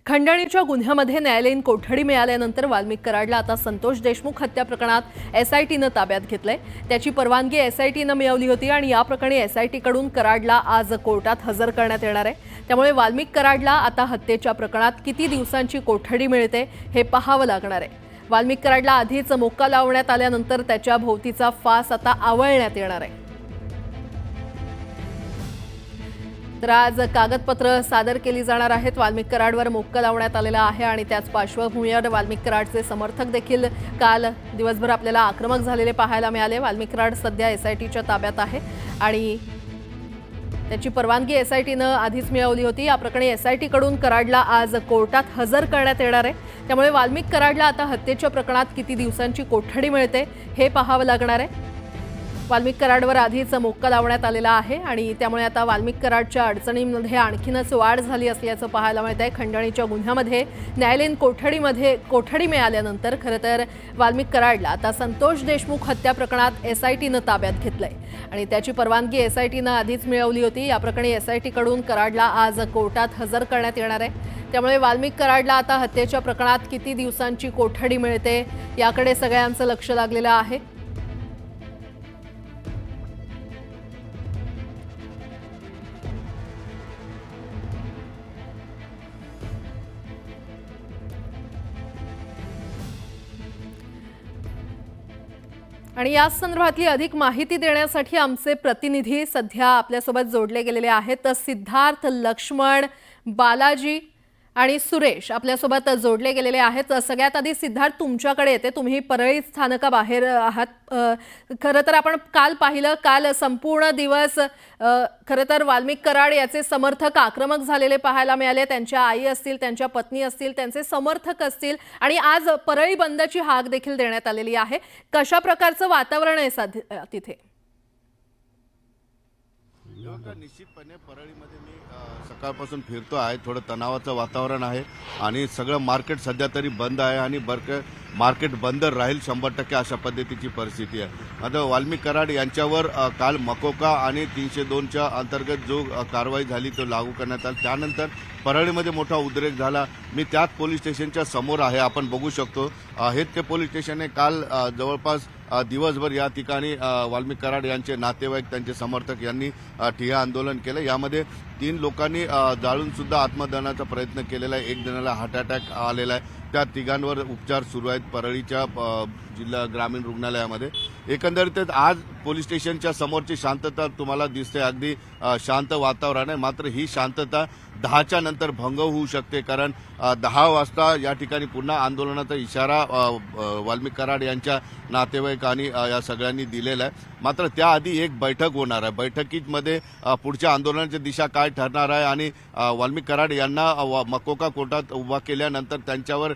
खंडणीच्या गुन्ह्यामध्ये न्यायालयीन कोठडी मिळाल्यानंतर वाल्मिक कराडला आता संतोष देशमुख हत्या प्रकरणात एसआयटीनं ताब्यात घेतलंय। त्याची परवानगी एसआयटीनं मिळवली होती आणि या प्रकरणी एसआयटीकडून कराडला आज कोर्टात हजर करण्यात येणार आहे। त्यामुळे वाल्मिक कराडला आता हत्येच्या प्रकरणात किती दिवसांची कोठडी मिळते हे पाहावं लागणार आहे। वाल्मिक कराडला आधीच मोक्का लावण्यात आल्यानंतर त्याच्या भोवतीचा फास आता आवळण्यात येणार आहे। तर आज कागदपत्र सादर केली जाणार आहेत। वाल्मिक कराडवर मोक्का लावण्यात आलेला आहे आणि त्याच पार्श्वभूमीवर वाल्मिक कराडचे समर्थक देखील काल दिवसभर आपल्याला आक्रमक झालेले पाहायला मिळाले। वाल्मिक कराड सध्या एसआयटीच्या ताब्यात आहे आणि त्याची परवानगी एसआयटीनं आधीच मिळवली होती। या प्रकरणी एसआयटीकडून कराडला आज कोर्टात हजर करण्यात येणार आहे। त्यामुळे वाल्मिक कराडला आता हत्येच्या प्रकरणात किती दिवसांची कोठडी मिळते हे पाहावं लागणार आहे। वाल्मिक कराडवर आधीच मोक्का लावण्यात आलेला आहे आणि त्यामुळे आता वाल्मिक कराडच्या अडचणींमध्ये आणखीनच वाढ झाली असल्याचं पाहायला मिळत आहे। खंडणीच्या गुन्ह्यामध्ये न्यायालयीन कोठडी मिळाल्यानंतर खरं तर वाल्मिक कराडला आता संतोष देशमुख हत्या प्रकरणात एसआयटीनं ताब्यात घेतलंय आणि त्याची परवानगी एसआयटीनं आधीच मिळवली होती। या प्रकरणी एसआयटीकडून कराडला आज कोर्टात हजर करण्यात येणार आहे। त्यामुळे वाल्मिक कराडला आता हत्येच्या प्रकरणात किती दिवसांची कोठडी मिळते याकडे सगळ्यांचं लक्ष लागलेलं आहे। आणि या संदर्भातली अधिक माहिती देण्यासाठी आमचे प्रतिनिधी सध्या आपल्यासोबत जोडले गेलेले आहेत। तर सिद्धार्थ, लक्ष्मण, बालाजी आणि सुरेश आपल्यासोबत जोडले गेलेले आहेत। सगळ्यात आधी सिद्धार्थ तुमच्याकडे येते। तुम्ही परळी स्थानकाबाहेर आहात। खरं तर आपण काल पाहिलं, काल संपूर्ण दिवस खरं तर वाल्मिक कराड याचे समर्थक आक्रमक झालेले पाहायला मिळाले। त्यांच्या आई असतील, त्यांच्या पत्नी असतील, त्यांचे समर्थक असतील आणि आज परळी बंदची हाक देखील देण्यात आलेली आहे। कशा प्रकारचं वातावरण आहे तिथे? निश्चितपणे परळीमध्ये मी सकाळपासून फिरतो आहे। थोडं तणावाचं वातावरण आहे आणि सगळं मार्केट सध्या तरी बंद आहे आणि मार्केट बंद राहील 100% अशा पद्धतीची परिस्थिती आहे। आता वाल्मिक कराड यांच्यावर काल मकोका आणि 302च्या अंतर्गत जो कारवाई झाली तो लागू करण्यात आला। त्यानंतर परळीमध्ये मोठा उद्रेक झाला। मी त्याच पोलीस स्टेशनच्या समोर आहे, आपण बघू शकतो। हेच ते पोलीस स्टेशन आहे। काल जवळपास दिवसभर या ठिकाणी वाल्मिक कराड यांचे नातेवाईक, त्यांचे समर्थक यांनी ठिय्या आंदोलन केलं। यामध्ये 3 लोकांनी जाळून सुद्धा आत्मदहनाचा प्रयत्न केलेला आहे। 1 जणाला हार्ट अटॅक आलेला आहे। त्या तिघांवर उपचार सुरू आहेत परळीच्या जिल्हा ग्रामीण रुग्णालयामध्ये। एकंदरीतच आज पोलीस स्टेशनच्या समोरची शांतता तुम्हाला दिसते, अगदी शांत वातावरण आहे। मात्र ही शांतता 10च्या नंतर भंग होऊ शकते, कारण 10 वाजता या ठिकाणी पुन्हा आंदोलनाचा इशारा वाल्मिक कराड यांच्या नातेवाईकांनी या सगळ्यांनी दिलेला आहे। मात्र त्याआधी एक बैठक होणार आहे। बैठकीमध्ये पुढच्या आंदोलनाची दिशा काय ठरणार आहे आणि वाल्मिक कराड यांना मकोका कोर्टात उभा केल्यानंतर त्यांच्यावर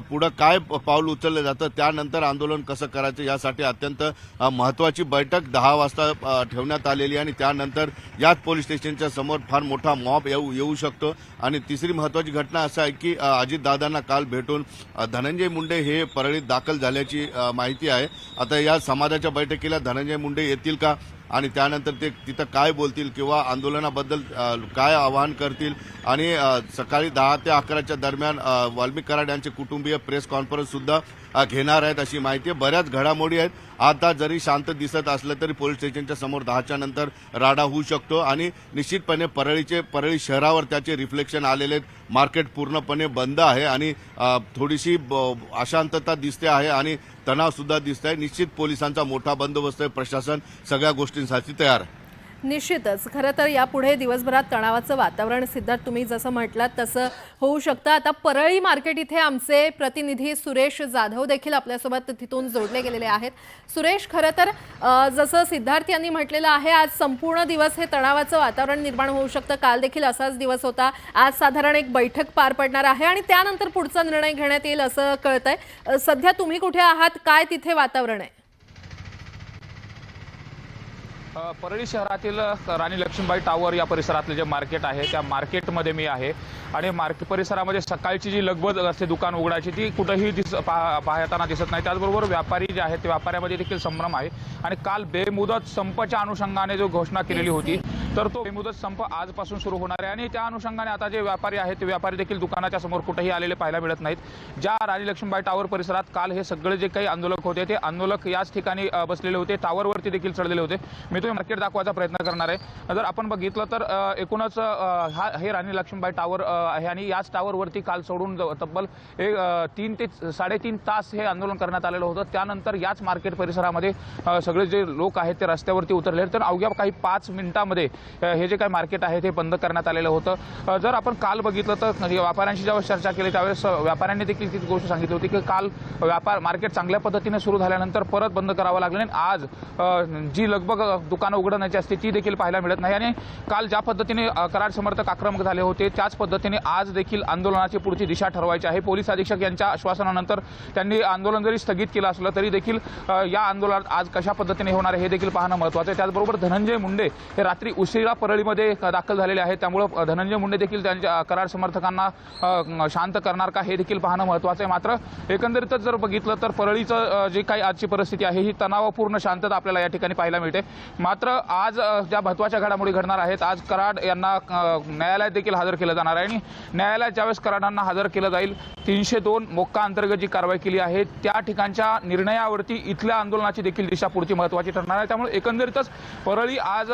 पुढे काय पाऊल उचललं जातं, त्यानंतर आंदोलन कसं करायचं यासाठी अत्यंत महत्त्वाची बैठक 10 वाजता ठेवण्यात आलेली आणि त्यानंतर याच पोलीस स्टेशनच्या समोर फार मोठा मॉब येऊ शकतो। आणि तिसरी महत्त्वाची घटना असं आहे की अजितदादांना काल भेटून धनंजय मुंडे हे परळीत दाखल झाल्याची माहिती आहे। आता या समाजाच्या बैठकीला धनंजय मुंडे येतील का आणि त्यानंतर ते तिथं काय बोलतील किंवा आंदोलनाबद्दल काय आवाहन करतील आणि सकाळी 10 ते 11च्या दरम्यान वाल्मिक कराड यांचे कुटुंबीय प्रेस कॉन्फरन्स सुद्धा घेणार आहेत अशी माहिती आहे। बऱ्याच घडामोडी आहेत। आता जरी शांत दिसत असलं तरी पोलीस स्टेशनच्या समोर 10च्या नंतर राडा होऊ शकतो आणि निश्चितपणे परळी शहरावर त्याचे रिफ्लेक्शन आलेले आहेत। मार्केट पूर्णपणे बंद आहे आणि थोडीशी अशांतता दिसते आहे आणि तणाव सुद्धा दिसत आहे। निश्चित पोलिसांचा मोठा बंदोबस्त आहे। प्रशासन सगळ्या गोष्टींसाठी तयार आहे। निश्चितच खरं तर यापुढे दिवसभरात तणावाचं वातावरण सिद्धार्थ तुम्ही जसं म्हटलात तसं होऊ शकतं। आता परळी मार्केट इथे आमचे प्रतिनिधी सुरेश जाधव देखील आपल्यासोबत तिथून जोडले गेलेले आहेत। सुरेश, खरं तर जसं सिद्धार्थ यांनी म्हटलेलं आहे, आज संपूर्ण दिवस हे तणावाचं वातावरण निर्माण होऊ शकतं। काल देखील असाच दिवस होता। आज साधारण एक बैठक पार पडणार आहे आणि त्यानंतर पुढचा निर्णय घेण्यात येईल असं कळतंय। सध्या तुम्ही कुठे आहात, काय तिथे वातावरण आहे? परळी शहरातील राणी लक्ष्मीबाई टावर या परिसरातले जे मार्केट आहे त्या मार्केटमध्ये मी आहे आणि मार्केट परिसरामध्ये सकाळची जी लगबग असते दुकान उघडायची ती कुठेही पाहताना दिसत नाही। त्याचबरोबर व्यापारी जे आहेत ते व्यापाऱ्यामध्ये देखील संभ्रम आहे आणि काल बेमुदत संपाच्या अनुषंगाने जो घोषणा केलेली होती तर तो बेमुदत संप आजपासून सुरू होणार आहे आणि त्या अनुषंगाने आता जे व्यापारी आहेत ते व्यापारी देखील दुकानाच्या समोर कुठेही आलेले पाहायला मिळत नाहीत। ज्या राणी लक्ष्मीबाई टावर परिसरात काल हे सगळे जे काही आंदोलक होते ते आंदोलक याच ठिकाणी बसलेले होते, टावरवरती देखील चढलेले होते। मी तुम्ही मार्केट दाखवायचा प्रयत्न करणार आहे। जर आपण बघितलं तर एकूणच हे राणी लक्ष्मीबाई टावर आहे आणि याच टावरवरती काल सोडून तब्बल 3 ते 3.5 तास हे आंदोलन करण्यात आलेलं होतं। त्यानंतर याच मार्केट परिसरामध्ये सगळे जे लोक आहेत ते रस्त्यावरती उतरले, तर अवघ्या काही 5 मिनिटांमध्ये हे जे काही मार्केट आहे ते बंद करण्यात आलेलं होतं। जर आपण काल बघितलं तर व्यापाऱ्यांशी ज्यावेळेस चर्चा केली त्यावेळेस व्यापाऱ्यांनी देखील तीच गोष्ट सांगितली होती की काल मार्केट चांगल्या पद्धतीने सुरू झाल्यानंतर परत बंद करावं लागलं आणि आज जी लगबग दुकानं उघडण्याची असते ती देखील पाहायला मिळत नाही आणि काल ज्या पद्धतीने कराड समर्थक आक्रमक झाले होते त्याच पद्धतीने आज देखील आंदोलनाची पुढची दिशा ठरवायची आहे। पोलीस अधीक्षक यांच्या आश्वासनानंतर त्यांनी आंदोलन जरी स्थगित केलं असलं तरी देखील या आंदोलनात आज कशा पद्धतीने होणार आहे हे देखील पाहणं महत्त्वाचं आहे। त्याचबरोबर धनंजय मुंडे हे रात्री उशिरा परळीमध्ये दाखल झालेले आहेत, त्यामुळे धनंजय मुंडे देखील त्यांच्या कराड समर्थकांना शांत करणार का हे देखील पाहणं महत्त्वाचं आहे। मात्र एकंदरीतच जर बघितलं तर परळीचं जे काही आजची परिस्थिती आहे ही तणावपूर्ण शांतता आपल्याला या ठिकाणी पाहायला मिळते। मात्र आज ज्या महत्त्वाच्या घडामोडी घडणार आहेत, आज कराड यांना न्यायालयात देखील हजर केलं जाणार आहे आणि न्यायालयात ज्यावेळेस कराडांना हजर केलं जाईल 302 मोक्का अंतर्गत जी कारवाई केली आहे त्या ठिकाणच्या निर्णयावरती इथल्या आंदोलनाची देखील दिशा पुढची महत्त्वाची ठरणार आहे। त्यामुळे एकंदरीतच परळी आज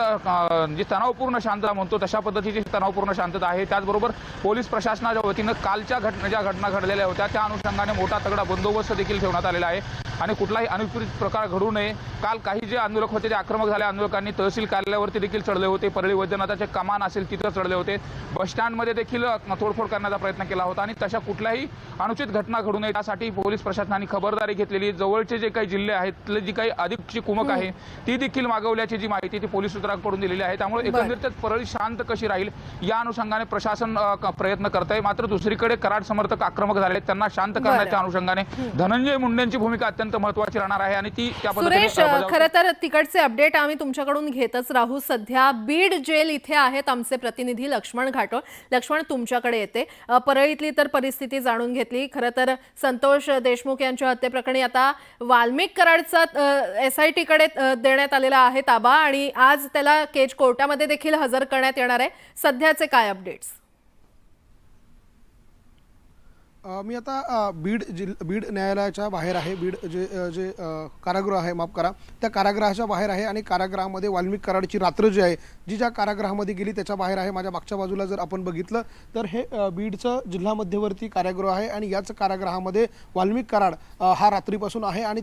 जी तणावपूर्ण शांतता म्हणतो तशा पद्धतीची तणावपूर्ण शांतता आहे। त्याचबरोबर पोलीस प्रशासनाच्या वतीनं कालच्या ज्या घटना घडलेल्या होत्या त्या अनुषंगाने मोठा तगडा बंदोबस्त देखील ठेवण्यात आलेला आहे आणि कुठलाही अनुचित प्रकार घडू नये। काल काही जे आंदोलक होते ते आक्रमक झाले, आंदोलकांनी तहसील कार्यालयावरती देखील चढले होते, परळी वैद्यनाथाचे कमान असेल तिथं चढले होते, बस स्टँडमध्ये देखील तोडफोड करण्याचा प्रयत्न केला होता आणि तशा कुठल्याही अनुचित घटना घडू नये यासाठी पोलीस प्रशासनाने खबरदारी घेतलेली। जवळचे जे काही जिल्हे आहेत जी काही अधिकची कुमक आहे ती देखील मागवल्याची जी माहिती ती पोलीस सूत्रांकडून दिलेली आहे। त्यामुळे एकंदरीत परळी शांत कशी राहील या अनुषंगाने प्रशासन प्रयत्न करत आहे। मात्र दुसरीकडे कराड समर्थक आक्रमक झाले त्यांना शांत करण्याच्या अनुषंगाने धनंजय मुंडेंची भूमिका अत्यंत महत्त्वाची राहणार आहे आणि ती त्या पद्धतीने खरं तर तिकडचे अपडेट आम्ही तुमच्याकडून घेतच राहू। सध्या बीड जेल इथे आहेत आमचे प्रतिनिधी लक्ष्मण घाटोळ। लक्ष्मण, तुमच्याकडे येते, परळीतली तर परिस्थिती जाणून घेतली। खरं तर संतोष देशमुख यांच्या हत्येप्रकरणी आता वाल्मिक कराडचा SIT कडे देण्यात आलेला आहे ताबा आणि आज त्याला केज कोर्टामध्ये देखील हजर करण्यात येणार आहे। सध्याचे काय अपडेट्स? मी आता बीड न्यायालयाच्या बाहेर आहे। बीड जे कारागृह आहे, माफ करा, त्या कारागृहाच्या बाहेर आहे आणि कारागृहामध्ये वाल्मिक कराडची रात्र जी आहे जी ज्या कारागृहामध्ये गेली त्याच्या बाहेर आहे। माझ्या मागच्या बाजूला जर आपण बघितलं तर हे बीडचं जिल्हा मध्यवर्ती कारागृह आहे आणि याच कारागृहामध्ये वाल्मिक कराड हा रात्रीपासून आहे आणि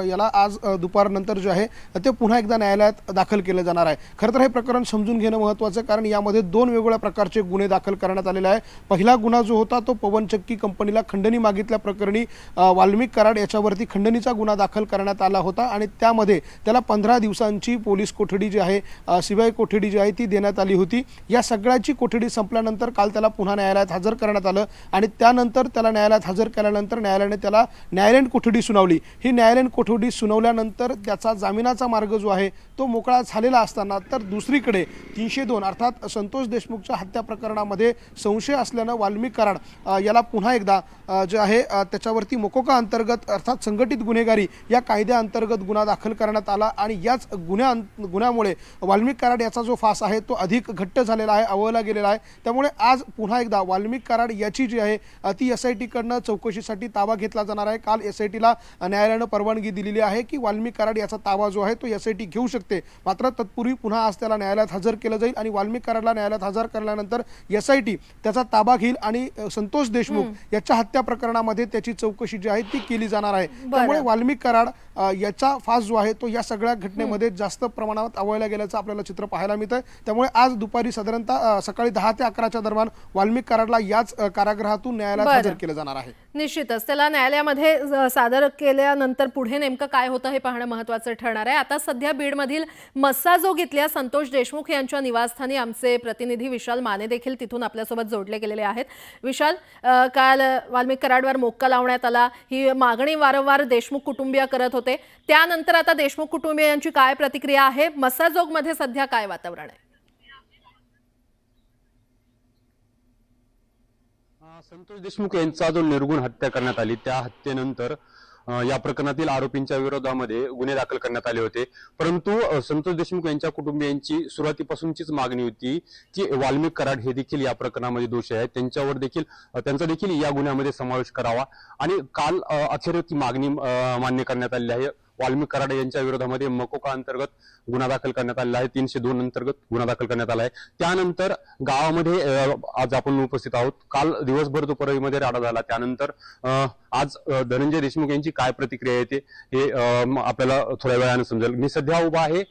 याला आज दुपारनंतर जे आहे ते पुन्हा एकदा न्यायालयात दाखल केलं जाणार आहे। खरं तर हे प्रकरण समजून घेणं महत्त्वाचं आहे कारण यामध्ये 2 वेगवेगळ्या प्रकारचे गुन्हे दाखल करण्यात आलेले आहे। पहिला गुन्हा जो होता तो पवन चक्की कंपनीला खंडणी मागितल्या प्रकरणी वाल्मिक कराड याच्यावरती खंडणीचा गुन्हा दाखल करण्यात आला होता आणि त्यामध्ये त्याला 15 दिवसांची पोलीस कोठडी जी आहे, CBI कोठडी जी आहे ती देण्यात आली होती। या सगळ्याची कोठडी संपल्यानंतर काल त्याला पुन्हा न्यायालयात हजर करण्यात आलं आणि त्यानंतर त्याला न्यायालयात हजर केल्यानंतर न्यायालयाने त्याला न्यायालयीन कोठडी सुनावली। ही न्यायालयीन कोठडी सुनावल्यानंतर त्याचा जामिनाचा मार्ग जो आहे तो मोकळा झालेला असताना तर दुसरीकडे 302 अर्थात संतोष देशमुखच्या हत्या प्रकरणामध्ये संशय असल्यानं वाल्मिक कराड याला पुन्हा एकदा जे आहे त्याच्यावरती मोकोका अंतर्गत अर्थात संघटित गुन्हेगारी या कायद्याअंतर्गत गुन्हा दाखल करण्यात आला आणि याच गुन्ह्यामुळे वाल्मिक कराड याचा जो फास आहे तो अधिक घट्ट झालेला आहे, आवळला गेलेला आहे। त्यामुळे आज पुन्हा एकदा वाल्मिक कराड याची जी आहे ती SIT कडनं चौकशीसाठी ताबा घेतला जाणार आहे। काल SITला न्यायालयानं परवानगी दिलेली आहे की वाल्मिक कराड याचा ताबा जो आहे तो SIT घेऊ शकते। मात्र तत्पूर्वी पुन्हा आज त्याला न्यायालयात हजर केलं जाईल आणि वाल्मिक कराडला न्यायालयात हजर केल्यानंतर SIT त्याचा ताबा घेईल आणि संतोष देशमुख याच्या हत्या प्रकरणामध्ये त्याची चौकशी जी आहे ती केली जाणार आहे। त्यामुळे वाल्मिक कराड याचा फास जो आहे तो या सगळ्या घटनेमध्ये जास्त प्रमाणात आवळला गेल्याचं आपल्याला चित्र पाहायला मिळतंय। त्यामुळे आज दुपारी साधारणतः सकाळी 10 ते 11च्या दरम्यान वाल्मिक कराडला याच कारागृहातून न्यायालयात हजर केलं जाणार आहे। निश्चितच त्याला न्यायालयामध्ये सादर केल्यानंतर पुढे नेमकं काय होतं हे पाहणं महत्त्वाचं ठरणार आहे। आता सध्या बीडमधील मस्साजोग इथल्या संतोष देशमुख यांच्या निवासस्थानी आमचे प्रतिनिधी विशाल माने देखील तिथून आपल्यासोबत जोडले गेलेले आहेत। विशाल, काल वाल्मिक कराडवर मोक्का लावण्यात आला, ही मागणी वारंवार देशमुख कुटुंबीय करत होते, त्यानंतर आता देशमुख कुटुंबियांची काय प्रतिक्रिया आहे? मस्साजोगमध्ये सध्या काय वातावरण आहे? संतोष देशमुख यांचा जो निर्गुण हत्या करण्यात आली त्या हत्येनंतर या प्रकरणातील आरोपींच्या विरोधामध्ये गुन्हे दाखल करण्यात आले होते। परंतु संतोष देशमुख यांच्या कुटुंबियांची सुरुवातीपासूनचीच मागणी होती की वाल्मिक कराड हे देखील या प्रकरणामध्ये दोषी आहेत, त्यांचा देखील या गुन्ह्यामध्ये समावेश करावा आणि काल अखेर ती मागणी मान्य करण्यात आली आहे। वाल्मिक कराड यांच्या विरोधामध्ये मकोका अंतर्गत गुन्हा दाखल करण्यात आलेला आहे, 302 अंतर्गत गुन्हा दाखल करण्यात आला आहे। त्यानंतर गावामध्ये आज आपण उपस्थित आहोत। काल दिवसभर तो परळीमध्ये राडा झाला, त्यानंतर आज धनंजय देशमुख यांची काय प्रतिक्रिया येते हे आपल्याला थोड्या वेळाने समजेल। मी सध्या उभा आहे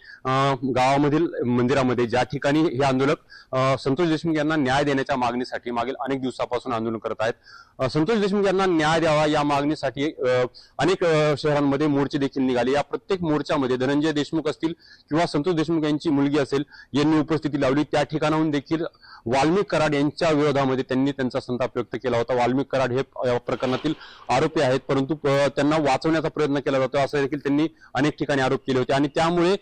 गावामधील मंदिरामध्ये, ज्या ठिकाणी हे आंदोलक संतोष देशमुख यांना न्याय देण्याच्या मागणीसाठी मागील अनेक दिवसापासून आंदोलन करत आहेत। संतोष देशमुख यांना न्याय द्यावा या मागणीसाठी अनेक शहरांमध्ये मोर्चे देखील निघाले। या प्रत्येक मोर्चामध्ये धनंजय देशमुख असतील किंवा संतोष देशमुख यांची मुलगी असेल यांनी उपस्थिती लावली। त्या ठिकाणाहून देखील वाल्मिक कराड यांच्या विरोधामध्ये त्यांनी त्यांचा संताप व्यक्त केला होता। वाल्मिक कराड हे प्रकरणातील आरोपी आहेत, परंतु त्यांना वाचवण्याचा प्रयत्न केला जातो असं देखील त्यांनी अनेक ठिकाणी आरोप केले होते आणि त्यामुळे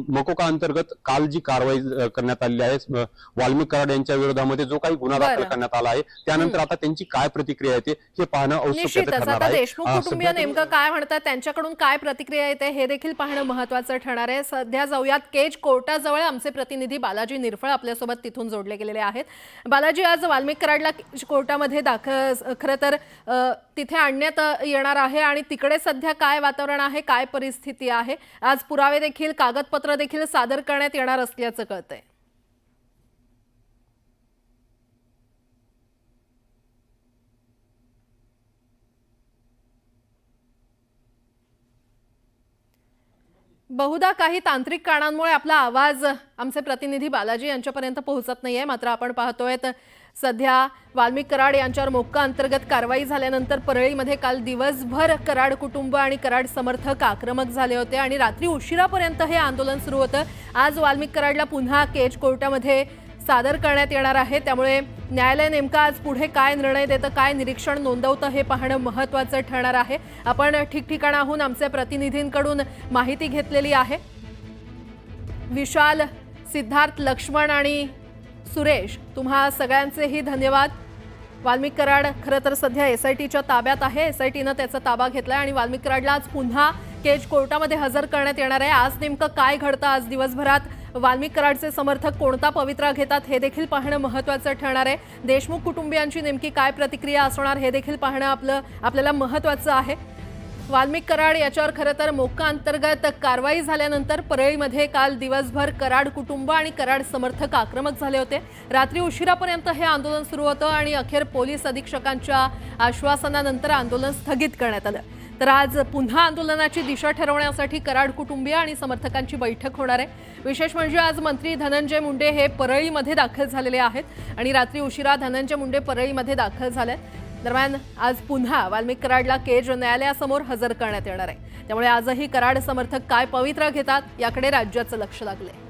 मकोका अंतर्गत काल जी कारवाई करण्यात आलेली आहे वाल्मिक कराड यांच्या विरोधामध्ये जो काही गुन्हा दाखल करण्यात आला आहे, त्यानंतर आता त्यांची काय प्रतिक्रिया येते हे पाहणं औत्सुक्याचं ठरणार आहे। देशमुख कुटुंबीय नेमकं काय म्हणतात, त्यांच्याकडून काय प्रतिक्रिया येते हे देखील पाहणं महत्त्वाचं ठरणार आहे। सध्या जाऊयात केज कोर्टाजवळ, आमचे प्रतिनिधी बालाजी निरफळ आपल्यासोबत तिथून जोडले गेलेले आहेत। बालाजी, आज वाल्मिक कराडला कोर्टामध्ये खरं तर तिथे आणण्यात येणार आहे आणि तिकडे सध्या काय वातावरण आहे, काय परिस्थिती आहे? आज पुरावे देखील, कागदपत्र देखील सादर करण्यात येणार असल्याचं कळतंय। बहुधा काही तांत्रिक कारणांमुळे आपला आवाज आमचे प्रतिनिधी बालाजी यांच्यापर्यंत पोहोचत नाहीये, मात्र आपण पाहतोय सध्या वाल्मिक कराड यांच्यावर मोक्का अंतर्गत कारवाई झाल्यानंतर परळीमध्ये काल दिवसभर कराड कुटुंब आणि कराड समर्थक आक्रमक झाले होते आणि रात्री उशिरापर्यंत हे आंदोलन सुरू होतं। आज वाल्मिक कराडला पुन्हा केज कोर्टामध्ये सादर करण्यात येणार आहे, त्यामुळे न्यायालय नेमका आज पुढे काय निर्णय देतं, काय निरीक्षण नोंदवतं हे पाहणं महत्त्वाचं ठरणार आहे। आपण ठिकठिकाणाहून आमच्या प्रतिनिधींकडून माहिती घेतलेली आहे। विशाल, सिद्धार्थ, लक्ष्मण आणि सुरेश, तुम्हा सगळ्यांचेही धन्यवाद। वाल्मिक कराड खरं तर सध्या SITच्या ताब्यात आहे, SITनं त्याचा ताबा घेतलाय आणि वाल्मिक कराडला आज पुन्हा केज कोर्टामध्ये हजर करण्यात येणार आहे। आज नेमकं काय घडतं, आज दिवसभरात वाल्मिक कराडचे समर्थक कोणता पवित्रा घेतात हे देखील पाहणं महत्त्वाचं ठरणार आहे। देशमुख कुटुंबियांची नेमकी काय प्रतिक्रिया असणार हे देखील पाहणं आपल्याला महत्त्वाचं आहे। वाल्मिक कराड याच्यावर खरं तर मोक्का अंतर्गत कारवाई झाल्यानंतर परळीमध्ये काल दिवसभर कराड कुटुंब आणि कराड समर्थक आक्रमक झाले होते। रात्री उशिरापर्यंत हे आंदोलन सुरू होतं आणि अखेर पोलीस अधीक्षकांच्या आश्वासनानंतर आंदोलन स्थगित करण्यात आलं। तर आज पुन्हा आंदोलनाची दिशा ठरवण्यासाठी कराड कुटुंबीय आणि समर्थकांची बैठक होणार आहे। विशेष म्हणजे आज मंत्री धनंजय मुंडे हे परळीमध्ये दाखल झालेले आहेत आणि रात्री उशिरा धनंजय मुंडे परळीमध्ये दाखल झाले। दरम्यान आज पुन्हा वाल्मिक कराडला केज न्यायालयासमोर हजर करण्यात येणार आहे, त्यामुळे आजही कराड समर्थक काय पवित्रा घेतात याकडे राज्याचं लक्ष लागलंय।